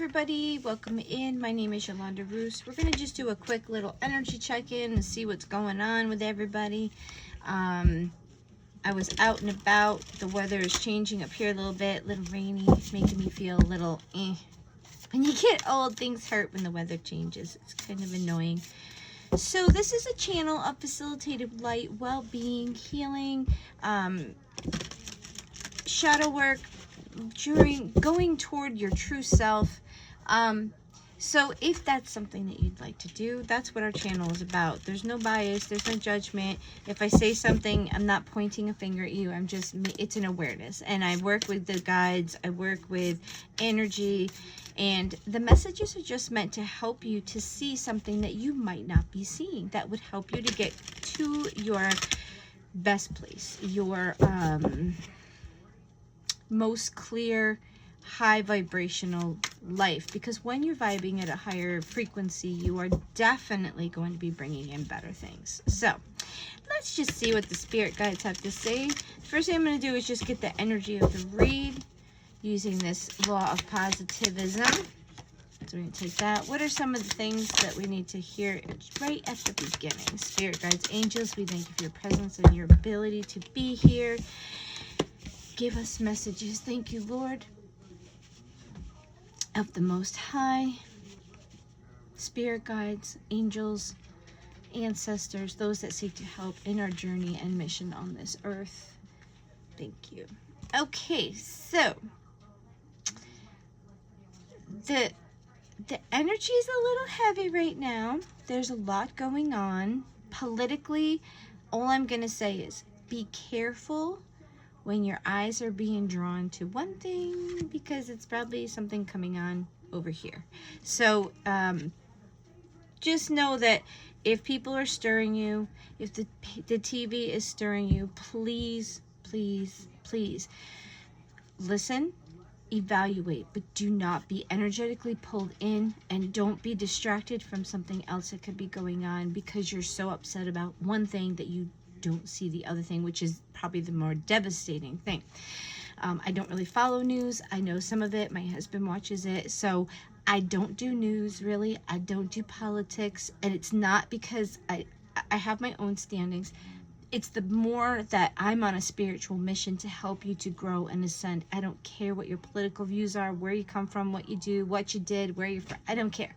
everybody, welcome in. My name is Yolanda Roos. We're going to just do a quick little energy check-in and see what's going on with everybody. I was out and about. The weather is changing up here a little bit, a little rainy, making me feel a little When you get old, things hurt when the weather changes. It's kind of annoying. So this is a channel of facilitated light, well-being, healing, shadow work, during going toward your true self. So if that's something that you'd like to do, that's what our channel is about. There's no bias, there's no judgment. If I say something, I'm not pointing a finger at you. It's an awareness. And I work with the guides, I work with energy, and the messages are just meant to help you to see something that you might not be seeing, that would help you to get to your best place, your most clear, high vibrational life. Because when you're vibing at a higher frequency, you are definitely going to be bringing in better things. So let's just see what the spirit guides have to say. First thing I'm going to do is just get the energy of the read using this law of positivism. So we're going to take that. What are some of the things that we need to hear right at the beginning? Spirit guides, angels, we thank you for your presence and your ability to be here. Give us messages. Thank you, Lord of the Most High, spirit guides, angels, ancestors, those that seek to help in our journey and mission on this earth. Thank you. Okay, so the energy is a little heavy right now. There's a lot going on politically. All I'm going to say is be careful when your eyes are being drawn to one thing, because it's probably something coming on over here. So just know that if people are stirring you, if the TV is stirring you, please, please, please listen, evaluate, but do not be energetically pulled in, and don't be distracted from something else that could be going on because you're so upset about one thing that you don't see the other thing, which is probably the more devastating thing. I don't really follow news. I know some of it. My husband watches it. So I don't do news, really. I don't do politics. And it's not because I have my own standings. It's the more that I'm on a spiritual mission to help you to grow and ascend. I don't care what your political views are, where you come from, what you do, what you did, where you're from. I don't care.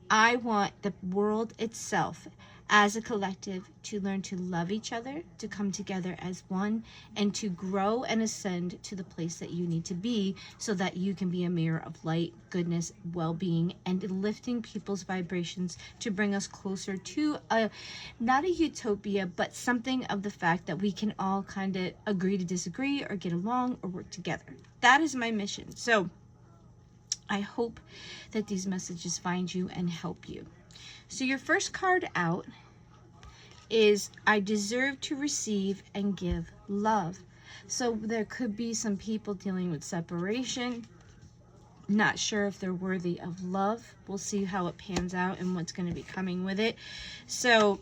I want the world itself as a collective to learn to love each other, to come together as one, and to grow and ascend to the place that you need to be, so that you can be a mirror of light, goodness, well-being, and lifting people's vibrations to bring us closer to not a utopia, but something of the fact that we can all kind of agree to disagree, or get along, or work together. That is my mission. So I hope that these messages find you and help you. So your first card out is I deserve to receive and give love. So there could be some people dealing with separation, not sure if they're worthy of love. We'll see how it pans out and what's going to be coming with it. So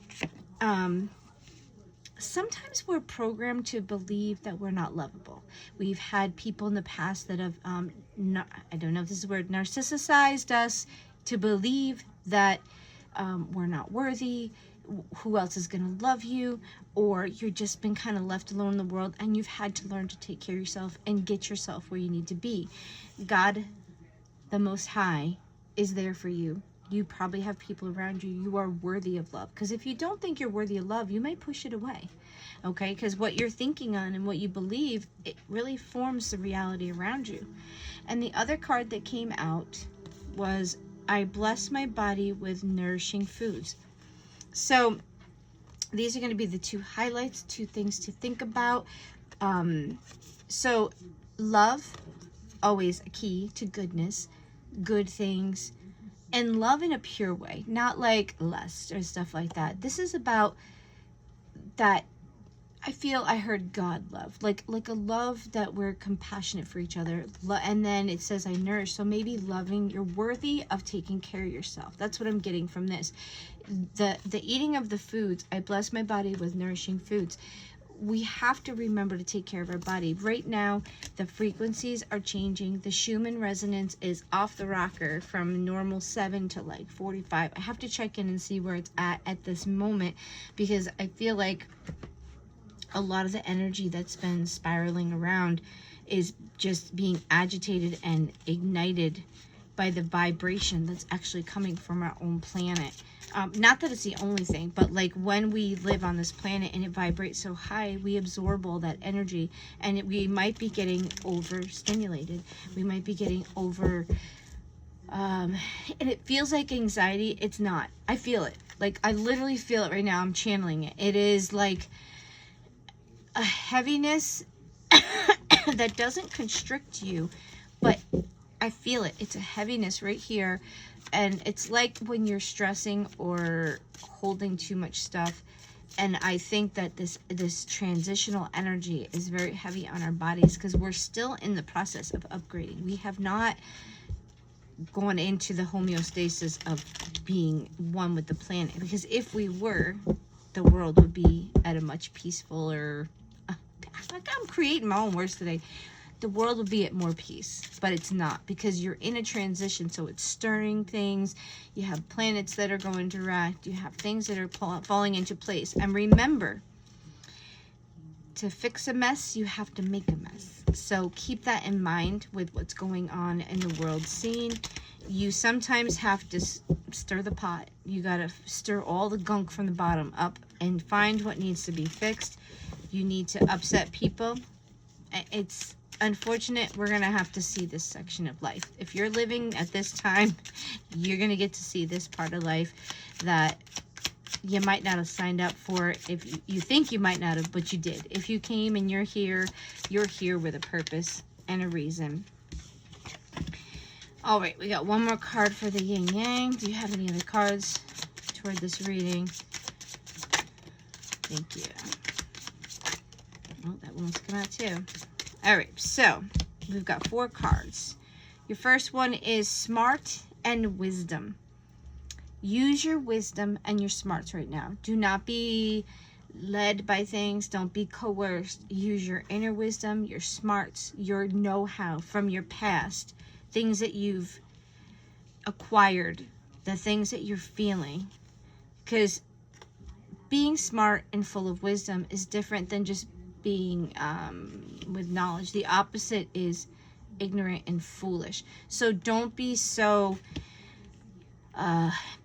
sometimes we're programmed to believe that we're not lovable. We've had people in the past that have, I don't know if this is a word, narcissized us to believe that we're not worthy. Who else is going to love you? Or you've just been kind of left alone in the world, and you've had to learn to take care of yourself and get yourself where you need to be. God, the Most High, is there for you. You probably have people around you. You are worthy of love. Because if you don't think you're worthy of love, you may push it away. Okay? Because what you're thinking on and what you believe, it really forms the reality around you. And the other card that came out was I bless my body with nourishing foods. So these are going to be the two highlights, two things to think about. So love, always a key to goodness, good things, and love in a pure way, not like lust or stuff like that. This is about that. I feel I heard God love, like a love that we're compassionate for each other. And then it says I nourish. So maybe loving, you're worthy of taking care of yourself. That's what I'm getting from this. The eating of the foods, I bless my body with nourishing foods. we have to remember to take care of our body. Right now, the frequencies are changing. The Schumann resonance is off the rocker from normal 7 to like 45. I have to check in and see where it's at this moment, because I feel like a lot of the energy that's been spiraling around is just being agitated and ignited by the vibration that's actually coming from our own planet. Not that it's the only thing, but like when we live on this planet and it vibrates so high, we absorb all that energy, and we might be getting overstimulated. We might be getting over, and it feels like anxiety. It's not. I feel it. Like, I literally feel it right now. I'm channeling it. It is like a heaviness that doesn't constrict you, but I feel it. It's a heaviness right here. And it's like when you're stressing or holding too much stuff. And I think that this transitional energy is very heavy on our bodies, because we're still in the process of upgrading. We have not gone into the homeostasis of being one with the planet, because if we were, the world would be at a much peacefuler, like, I'm creating my own words today. The world would be at more peace, but it's not, because you're in a transition. So it's stirring things. You have planets that are going direct. You have things that are falling into place. And remember, to fix a mess, you have to make a mess. So keep that in mind with what's going on in the world scene. You sometimes have to stir the pot. You got to stir all the gunk from the bottom up and find what needs to be fixed. You need to upset people. It's unfortunate. We're going to have to see this section of life. If you're living at this time, you're going to get to see this part of life that you might not have signed up for. If you think you might not have, but you did. If you came and you're here with a purpose and a reason. All right, we got one more card for the yin yang. Do you have any other cards toward this reading? Thank you. Oh, that one wants to come out too. All right, so we've got 4 cards. Your first one is smart and wisdom. Use your wisdom and your smarts right now. Do not be led by things. Don't be coerced. Use your inner wisdom, your smarts, your know-how from your past, things that you've acquired, the things that you're feeling. Because being smart and full of wisdom is different than just being with knowledge. The opposite is ignorant and foolish. So don't be so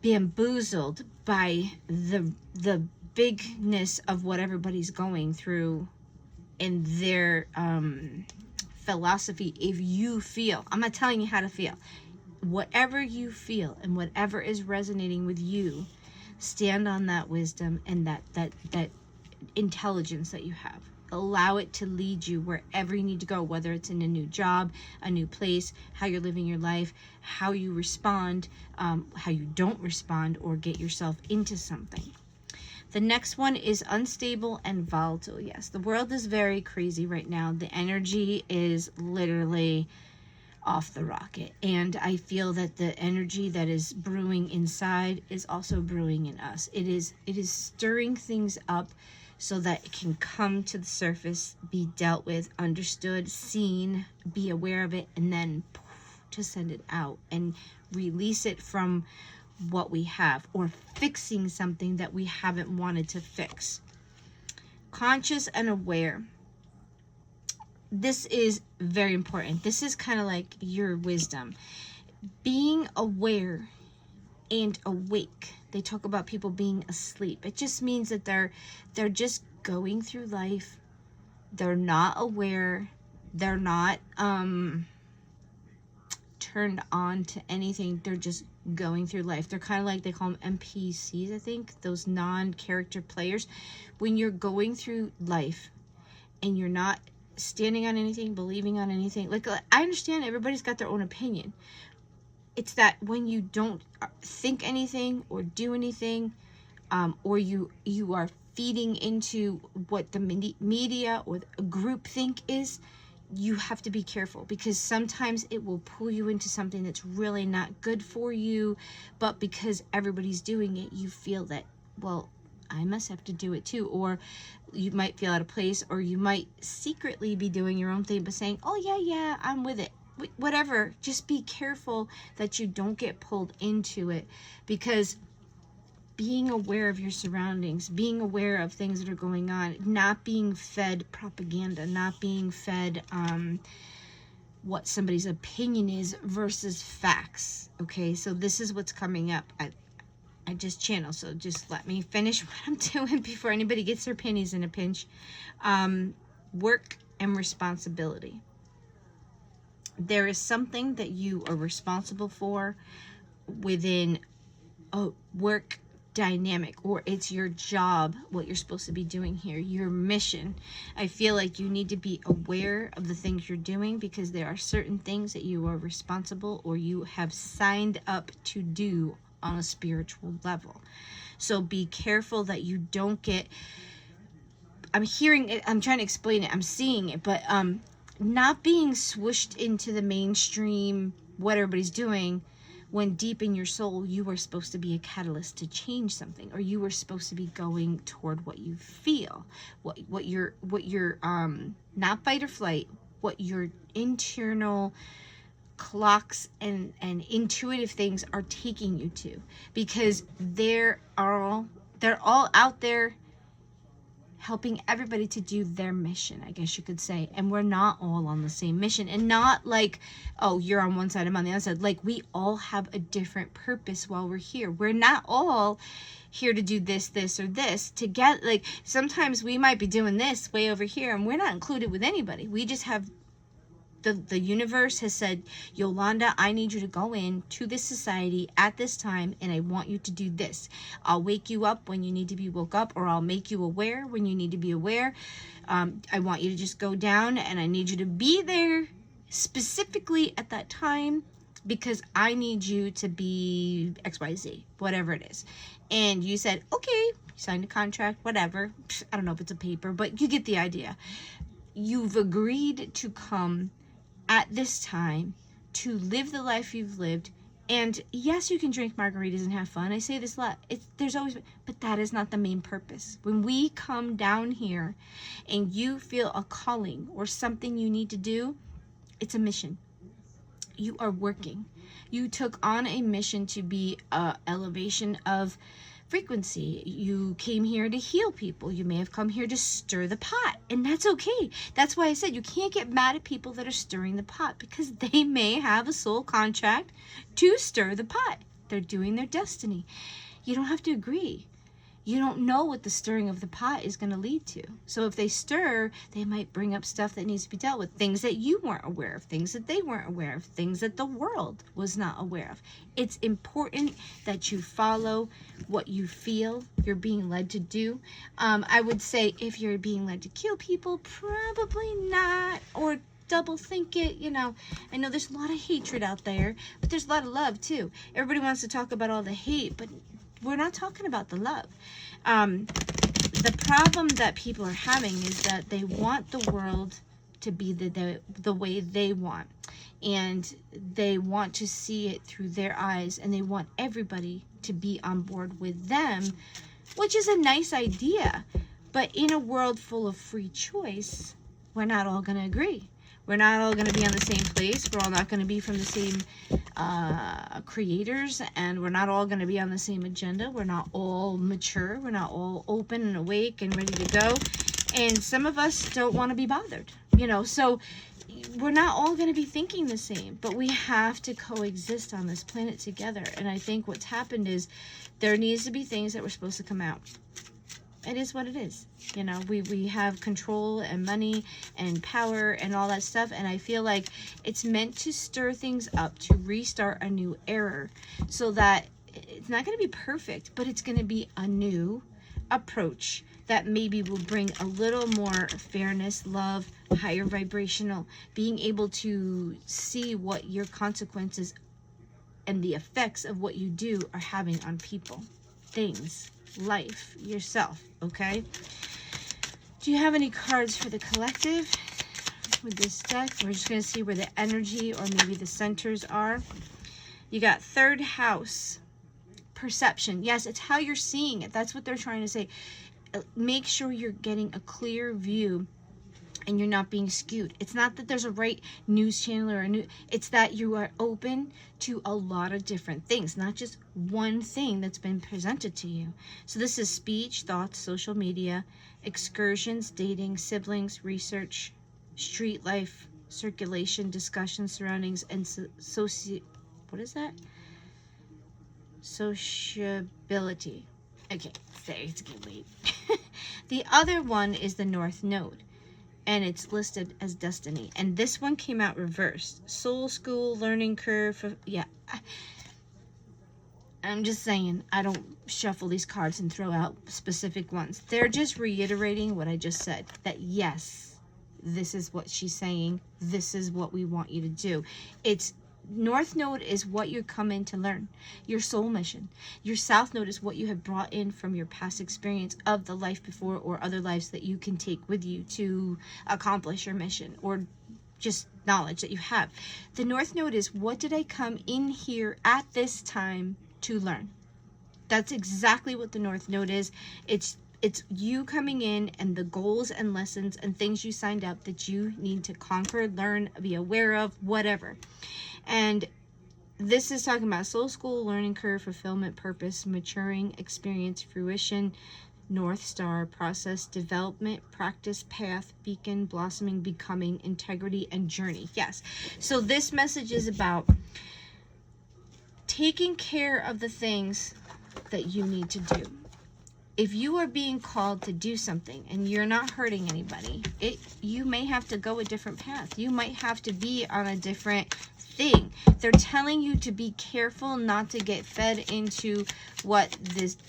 bamboozled by the bigness of what everybody's going through in their philosophy. If you feel, I'm not telling you how to feel, whatever you feel and whatever is resonating with you, stand on that wisdom and that intelligence that you have. Allow it to lead you wherever you need to go, whether it's in a new job, a new place, how you're living your life, how you respond, how you don't respond or get yourself into something. The next one is unstable and volatile. Yes, the world is very crazy right now. The energy is literally off the rocket. And I feel that the energy that is brewing inside is also brewing in us. It is stirring things up so that it can come to the surface, be dealt with, understood, seen, be aware of it, and then to send it out and release it from what we have, or fixing something that we haven't wanted to fix. Conscious and aware. This is very important. This is kind of like your wisdom. Being aware and awake. They talk about people being asleep. It just means that they're just going through life. They're not aware. They're not turned on to anything. They're just going through life. They're kind of like, they call them NPCs, I think, those non-character players. When you're going through life and you're not standing on anything, believing on anything, like, I understand everybody's got their own opinion. It's that when you don't think anything or do anything, or you are feeding into what the media or a group think is, you have to be careful, because sometimes it will pull you into something that's really not good for you, but because everybody's doing it, you feel that, well, I must have to do it too. Or you might feel out of place, or you might secretly be doing your own thing, but saying, oh yeah, I'm with it. Whatever, just be careful that you don't get pulled into it, because being aware of your surroundings, being aware of things that are going on, not being fed propaganda, not being fed what somebody's opinion is versus facts. Okay, so this is what's coming up. I just channel, so just let me finish what I'm doing before anybody gets their pennies in a pinch. Work and responsibility. There is something that you are responsible for within a work dynamic, or it's your job, what you're supposed to be doing here, your mission. I feel like you need to be aware of the things you're doing, because there are certain things that you are responsible, or you have signed up to do on a spiritual level. So be careful that you don't get, I'm hearing it, I'm trying to explain it, I'm seeing it, but not being swooshed into the mainstream, what everybody's doing, when deep in your soul you were supposed to be a catalyst to change something, or you were supposed to be going toward what you feel, what your not fight or flight, what your internal clocks and intuitive things are taking you to, because they're all out there helping everybody to do their mission, I guess you could say. And we're not all on the same mission, and not like, oh, you're on one side, I'm on the other side. Like, we all have a different purpose while we're here. We're not all here to do this or this together. Like, sometimes we might be doing this way over here and we're not included with anybody. We just have the universe has said, Yolanda, I need you to go in to this society at this time, and I want you to do this. I'll wake you up when you need to be woke up, or I'll make you aware when you need to be aware. I want you to just go down, and I need you to be there specifically at that time, because I need you to be XYZ, whatever it is. And you said, okay, signed a contract, whatever. I don't know if it's a paper, but you get the idea. You've agreed to come at this time to live the life you've lived. And yes, you can drink margaritas and have fun. I say this a lot. There's always, but that is not the main purpose. When we come down here and you feel a calling or something you need to do, it's a mission. You are working. You took on a mission to be an elevation of frequency. You came here to heal people. You may have come here to stir the pot, and that's okay. That's why I said you can't get mad at people that are stirring the pot, because they may have a soul contract to stir the pot. They're doing their destiny. You don't have to agree. You don't know what the stirring of the pot is going to lead to. So if they stir, they might bring up stuff that needs to be dealt with, things that you weren't aware of, things that they weren't aware of, things that the world was not aware of. It's important that you follow what you feel you're being led to do. I would say if you're being led to kill people, probably not, or double think it. You know, I know there's a lot of hatred out there, but there's a lot of love too. Everybody wants to talk about all the hate, but we're not talking about the love. The problem that people are having is that they want the world to be the way they want, and they want to see it through their eyes, and they want everybody to be on board with them, which is a nice idea. But in a world full of free choice, we're not all going to agree. We're not all going to be on the same place. We're all not going to be from the same creators, and we're not all going to be on the same agenda. We're not all mature. We're not all open and awake and ready to go. And some of us don't want to be bothered, you know. So we're not all going to be thinking the same, but we have to coexist on this planet together. And I think what's happened is there needs to be things that were supposed to come out. It is what it is. You know, we have control and money and power and all that stuff, and I feel like it's meant to stir things up, to restart a new era, so that it's not going to be perfect, but it's going to be a new approach that maybe will bring a little more fairness, love, higher vibrational, being able to see what your consequences and the effects of what you do are having on people, things, life, yourself. Okay, do you have any cards for the collective with this deck? We're just going to see where the energy or maybe the centers are. You got third house, perception. Yes, it's how you're seeing it. That's what they're trying to say. make sure you're getting a clear view and you're not being skewed. It's not that there's a right news channel or it's that you are open to a lot of different things, not just one thing that's been presented to you. So this is speech, thoughts, social media, excursions, dating, siblings, research, street life, circulation, discussion, surroundings, and what is that? Sociability. Okay, sorry, it's getting late. The other one is the North Node, and it's listed as destiny. And this one came out reversed. Soul school, learning curve. Yeah. I'm just saying, I don't shuffle these cards and throw out specific ones. They're just reiterating what I just said. That yes, this is what she's saying. This is what we want you to do. It's North Node is what you come in to learn, your soul mission. Your South Node is what you have brought in from your past experience of the life before or other lives that you can take with you to accomplish your mission or just knowledge that you have. The North Node is what did I come in here at this time to learn. That's exactly what the North Node is. It's you coming in and the goals and lessons and things you signed up that you need to conquer, learn, be aware of, whatever. And this is talking about soul school, learning curve, fulfillment, purpose, maturing, experience, fruition, North Star, process, development, practice, path, beacon, blossoming, becoming, integrity, and journey. Yes. So this message is about taking care of the things that you need to do. If you are being called to do something and you're not hurting anybody, you may have to go a different path. You might have to be on a different thing. They're telling you to be careful not to get fed into what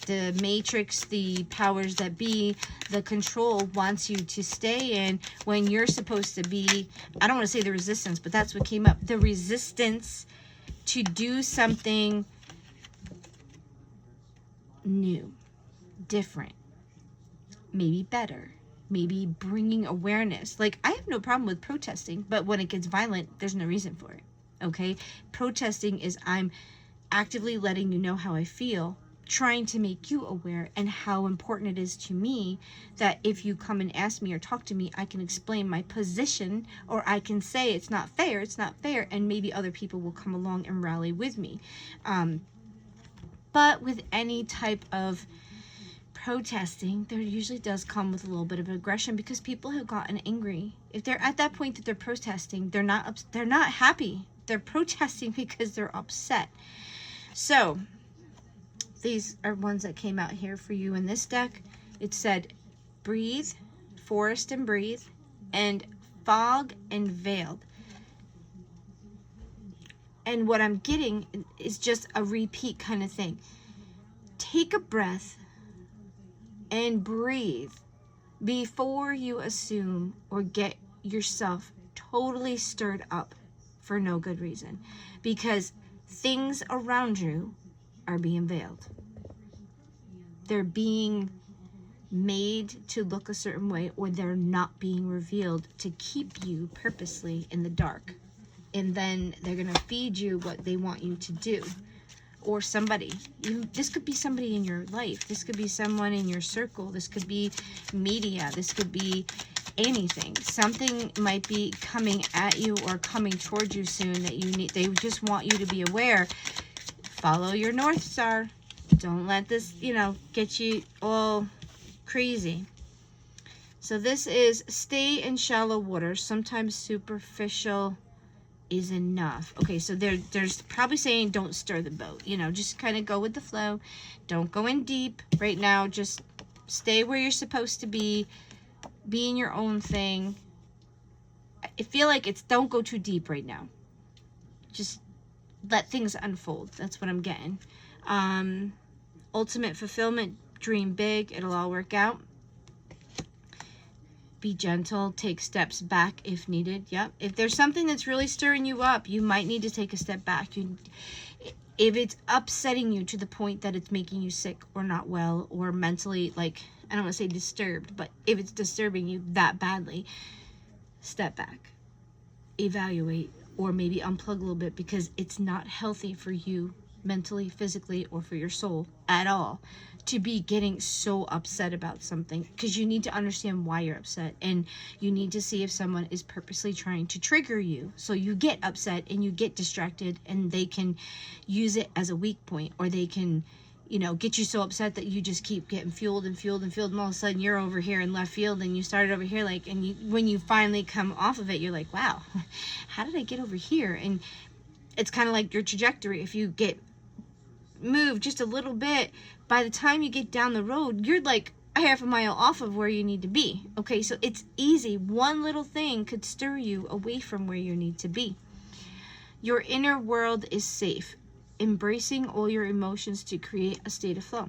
the matrix, the powers that be, the control wants you to stay in when you're supposed to be, I don't want to say the resistance, but that's what came up. The resistance to do something new, different, maybe better, maybe bringing awareness. Like, I have no problem with protesting, but when it gets violent, there's no reason for it. Okay? Protesting is I'm actively letting you know how I feel, trying to make you aware and how important it is to me that if you come and ask me or talk to me, I can explain my position, or I can say it's not fair, and maybe other people will come along and rally with me. But with any type of protesting, there usually does come with a little bit of aggression because people have gotten angry. If they're at that point that they're protesting, they're not happy. They're protesting because they're upset. So these are ones that came out here for you in this deck. It said breathe, forest and breathe, and fog and veiled. And what I'm getting is just a repeat kind of thing. Take a breath and breathe before you assume or get yourself totally stirred up for no good reason, because things around you are being veiled. They're being made to look a certain way, or they're not being revealed to keep you purposely in the dark. And then they're going to feed you what they want you to do. Or somebody. This could be somebody in your life. This could be someone in your circle. This could be media. This could be anything. Something might be coming at you or coming towards you soon that you need. They just want you to be aware. Follow your North Star. Don't let this, get you all crazy. So this is stay in shallow water. Sometimes superficial is enough. Okay, so there's probably saying don't stir the boat. Just kind of go with the flow. Don't go in deep right now. Just stay where you're supposed to be. Be in your own thing. I feel like it's don't go too deep right now. Just let things unfold. That's what I'm getting. Ultimate fulfillment. Dream big. It'll all work out. Be gentle, take steps back if needed. Yep. If there's something that's really stirring you up, you might need to take a step back. If it's upsetting you to the point that it's making you sick or not well or mentally, I don't want to say disturbed, but if it's disturbing you that badly, step back, evaluate, or maybe unplug a little bit, because it's not healthy for you mentally, physically, or for your soul at all, to be getting so upset about something, because you need to understand why you're upset, and you need to see if someone is purposely trying to trigger you, so you get upset and you get distracted, and they can use it as a weak point, or they can, you know, get you so upset that you just keep getting fueled and fueled and fueled, and all of a sudden you're over here in left field and you started over here, like, and you, when you finally come off of it, you're like, wow, how did I get over here? And it's kind of like your trajectory. If you get moved just a little bit, by the time you get down the road, you're like a half a mile off of where you need to be. Okay, so it's easy. One little thing could stir you away from where you need to be. Your inner world is safe. Embracing all your emotions to create a state of flow.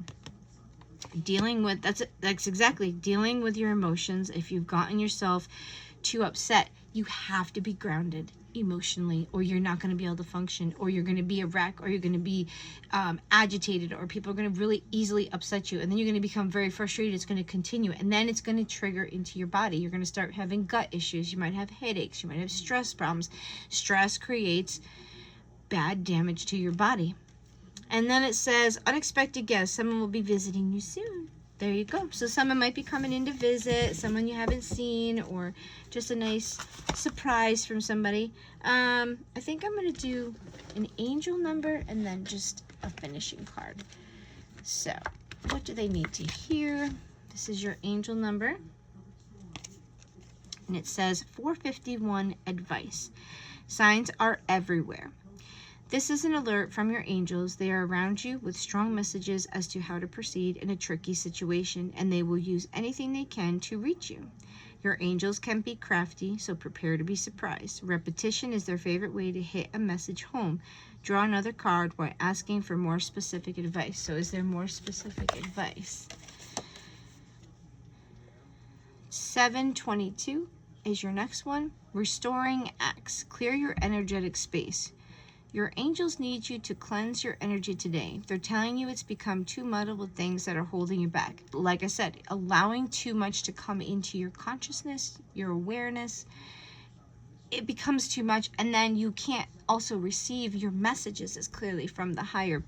Dealing with, that's exactly, dealing with your emotions. If you've gotten yourself too upset, you have to be grounded emotionally, or you're not going to be able to function, or you're going to be a wreck, or you're going to be agitated, or people are going to really easily upset you, and then you're going to become very frustrated. It's going to continue, and then it's going to trigger into your body. You're going to start having gut issues. You might have headaches. You might have stress problems. Stress creates bad damage to your body. And then it says, unexpected guests. Someone will be visiting you soon. There you go. So someone might be coming in to visit, someone you haven't seen, or just a nice surprise from somebody. I think I'm going to do an angel number and then just a finishing card. So what do they need to hear? This is your angel number. And it says 451 advice. Signs are everywhere. This is an alert from your angels. They are around you with strong messages as to how to proceed in a tricky situation, and they will use anything they can to reach you. Your angels can be crafty, so prepare to be surprised. Repetition is their favorite way to hit a message home. Draw another card while asking for more specific advice. So is there more specific advice? 722 is your next one. Restoring acts. Clear your energetic space. Your angels need you to cleanse your energy today. They're telling you it's become too muddled with things that are holding you back. Like I said, allowing too much to come into your consciousness, your awareness, it becomes too much, and then you can't also receive your messages as clearly from the higher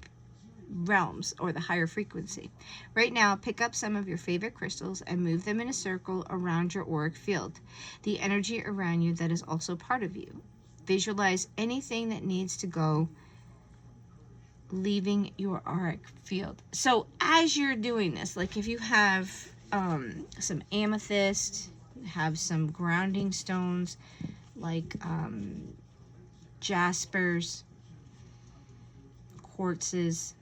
realms or the higher frequency. Right now, pick up some of your favorite crystals and move them in a circle around your auric field, the energy around you that is also part of you. Visualize anything that needs to go, leaving your auric field. So as you're doing this, like if you have some amethyst, have some grounding stones like jaspers, quartzes,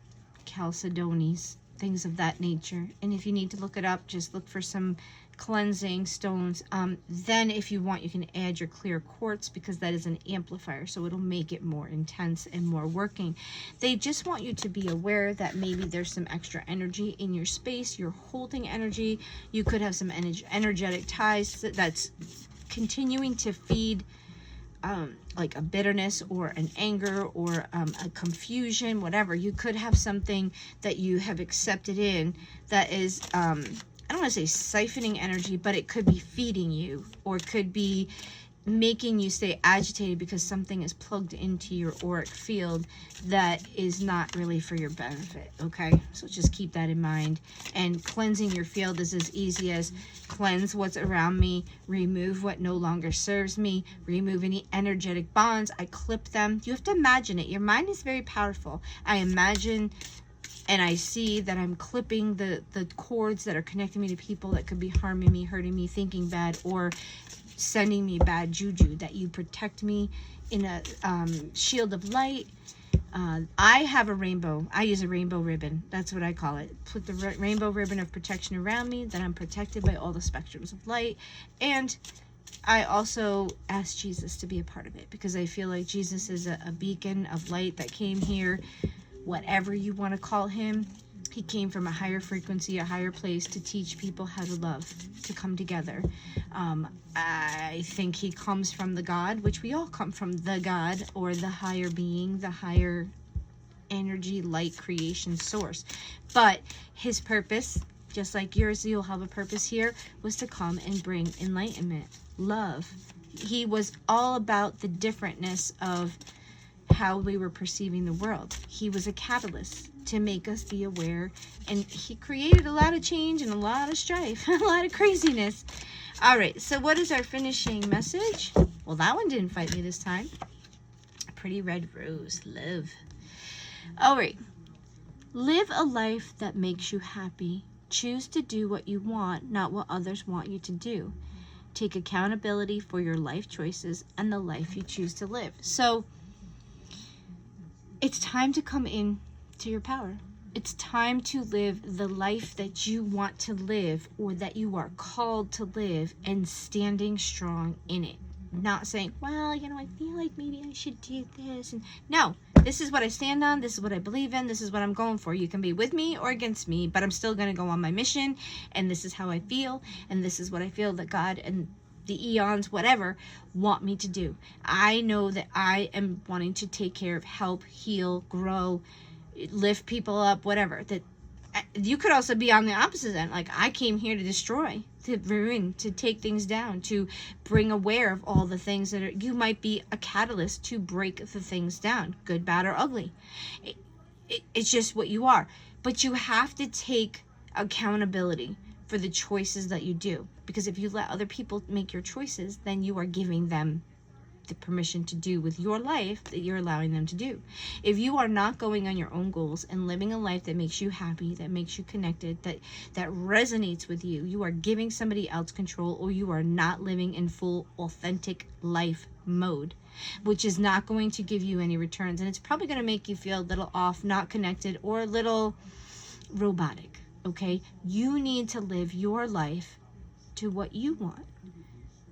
chalcedonies, things of that nature. And if you need to look it up, just look for some cleansing stones. Then if you want, you can add your clear quartz, because that is an amplifier, so it'll make it more intense and more working. They just want you to be aware that maybe there's some extra energy in your space. You're holding energy. You could have some energetic ties that's continuing to feed like a bitterness or an anger or a confusion, whatever. You could have something that you have accepted in that is I don't want to say siphoning energy, but it could be feeding you, or could be making you stay agitated because something is plugged into your auric field that is not really for your benefit. Okay, so just keep that in mind. And cleansing your field is as easy as cleanse what's around me, remove what no longer serves me, remove any energetic bonds. I clip them. You have to imagine it. Your mind is very powerful. I imagine and I see that I'm clipping the cords that are connecting me to people that could be harming me, hurting me, thinking bad, or sending me bad juju, that you protect me in a shield of light. I have a rainbow. I use a rainbow ribbon. That's what I call it. Put the rainbow ribbon of protection around me, that I'm protected by all the spectrums of light. And I also ask Jesus to be a part of it, because I feel like Jesus is a beacon of light that came here. Whatever you want to call him, he came from a higher frequency, a higher place, to teach people how to love, to come together. I think he comes from the God, which we all come from, the God, or the higher being, the higher energy, light creation source. But his purpose, just like yours, you'll have a purpose here, was to come and bring enlightenment, love. He was all about the differentness of how we were perceiving the world. He was a catalyst to make us be aware, and he created a lot of change and a lot of strife, a lot of craziness. All right, so what is our finishing message? Well, that one didn't fight me this time. A pretty red rose, love. All right, live a life that makes you happy. Choose to do what you want, not what others want you to do. Take accountability for your life choices and the life you choose to live. So it's time to come in to your power. It's time to live the life that you want to live, or that you are called to live, and standing strong in it. Not saying, well, you know, I feel like maybe I should do this. And no, this is what I stand on. This is what I believe in. This is what I'm going for. You can be with me or against me, but I'm still going to go on my mission. And this is how I feel. And this is what I feel that God and the eons, whatever, want me to do. I know that I am wanting to take care of, help, heal, grow, lift people up, whatever. That you could also be on the opposite end. Like, I came here to destroy, to ruin, to take things down, to bring aware of all the things that are, you might be a catalyst to break the things down, good, bad, or ugly. It's just what you are. But you have to take accountability for the choices that you do. Because if you let other people make your choices, then you are giving them the permission to do with your life that you're allowing them to do. If you are not going on your own goals and living a life that makes you happy, that makes you connected, that resonates with you, you are giving somebody else control, or you are not living in full authentic life mode, which is not going to give you any returns. And it's probably going to make you feel a little off, not connected, or a little robotic. Okay? You need to live your life to what you want.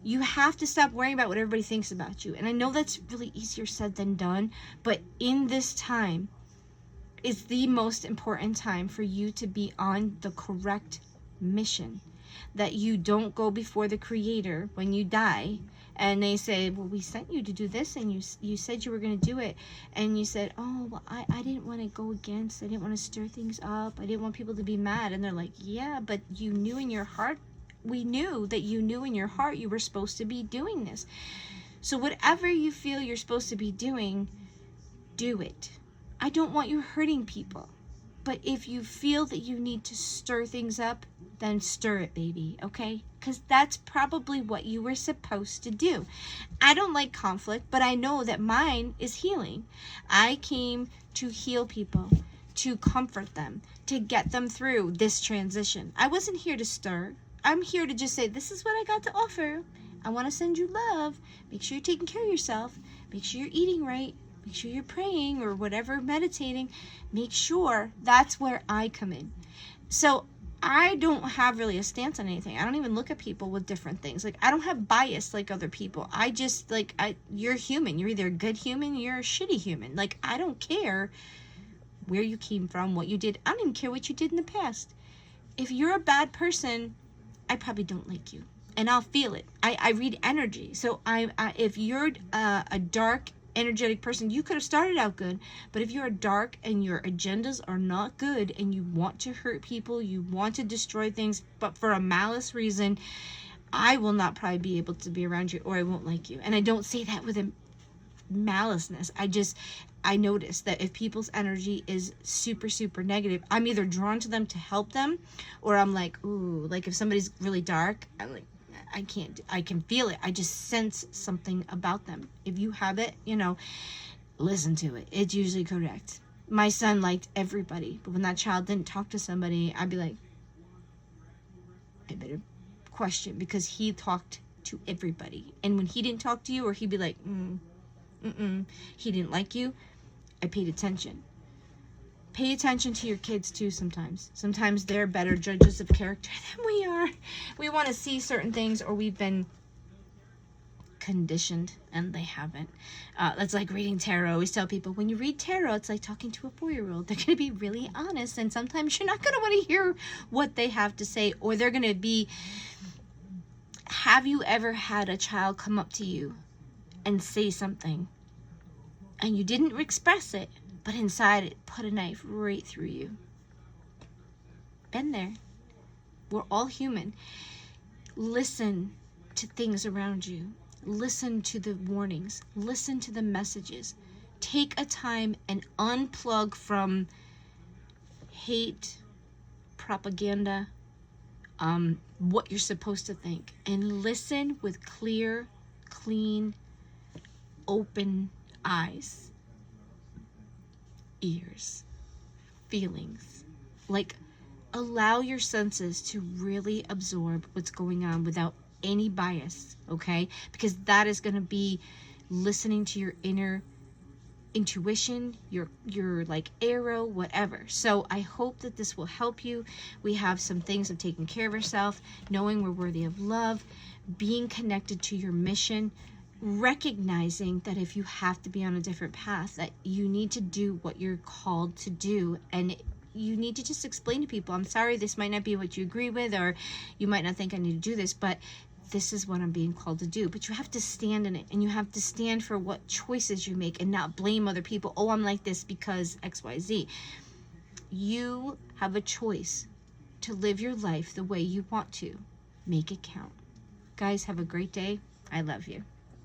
You have to stop worrying about what everybody thinks about you. And I know that's really easier said than done, but in this time, it's the most important time for you to be on the correct mission. That you don't go before the Creator when you die and they say, well, we sent you to do this, and you said you were going to do it, and you said, oh, well, I didn't want to go against, I didn't want to stir things up, I didn't want people to be mad. And they're like, yeah, but you knew in your heart, we knew that you knew in your heart you were supposed to be doing this. So whatever you feel you're supposed to be doing, do it. I don't want you hurting people. But if you feel that you need to stir things up, then stir it, baby, okay? Because that's probably what you were supposed to do. I don't like conflict, but I know that mine is healing. I came to heal people, to comfort them, to get them through this transition. I wasn't here to stir. I'm here to just say, this is what I got to offer. I want to send you love. Make sure you're taking care of yourself. Make sure you're eating right. Make sure you're praying or whatever, meditating. Make sure that's where I come in. So I don't have really a stance on anything. I don't even look at people with different things. Like, I don't have bias like other people. I just, like, you're human. You're either a good human, you're a shitty human. Like, I don't care where you came from, what you did. I don't even care what you did in the past. If you're a bad person, I probably don't like you, and I'll feel it. I read energy. So if you're a dark, energetic person, you could have started out good, but if you're dark and your agendas are not good and you want to hurt people, you want to destroy things, but for a malice reason, I will not probably be able to be around you, or I won't like you. And I don't say that with a maliceness. I notice that if people's energy is super, super negative, I'm either drawn to them to help them, or I'm like, ooh, like if somebody's really dark, I'm like, I can feel it. I just sense something about them. If you have it, listen to it. It's usually correct. My son liked everybody, but when that child didn't talk to somebody, I'd be like, I better question, because he talked to everybody. And when he didn't talk to you, or he'd be like, he didn't like you, I paid attention. Pay attention to your kids too sometimes. Sometimes they're better judges of character than we are. We want to see certain things, or we've been conditioned and they haven't. That's like reading tarot. I always tell people, when you read tarot, it's like talking to a 4-year-old. They're going to be really honest, and sometimes you're not going to want to hear what they have to say, or they're going to be... Have you ever had a child come up to you and say something and you didn't express it, but inside it put a knife right through you? Been there. We're all human. Listen to things around you. Listen to the warnings. Listen to the messages. take a time and unplug from hate, propaganda, what you're supposed to think, and listen with clear, clean, open eyes, ears, feelings. Like, allow your senses to really absorb what's going on without any bias, okay? Because that is going to be listening to your inner intuition, your like arrow, whatever. So I hope that this will help you. We have some things of taking care of yourself, knowing we're worthy of love, being connected to your mission, recognizing that if you have to be on a different path, that you need to do what you're called to do, and you need to just explain to people, I'm sorry, this might not be what you agree with, or you might not think I need to do this, but this is what I'm being called to do. But you have to stand in it, and you have to stand for what choices you make and not blame other people. Oh, I'm like this because XYZ. You have a choice to live your life the way you want to. Make it count. Guys, have a great day. I love you.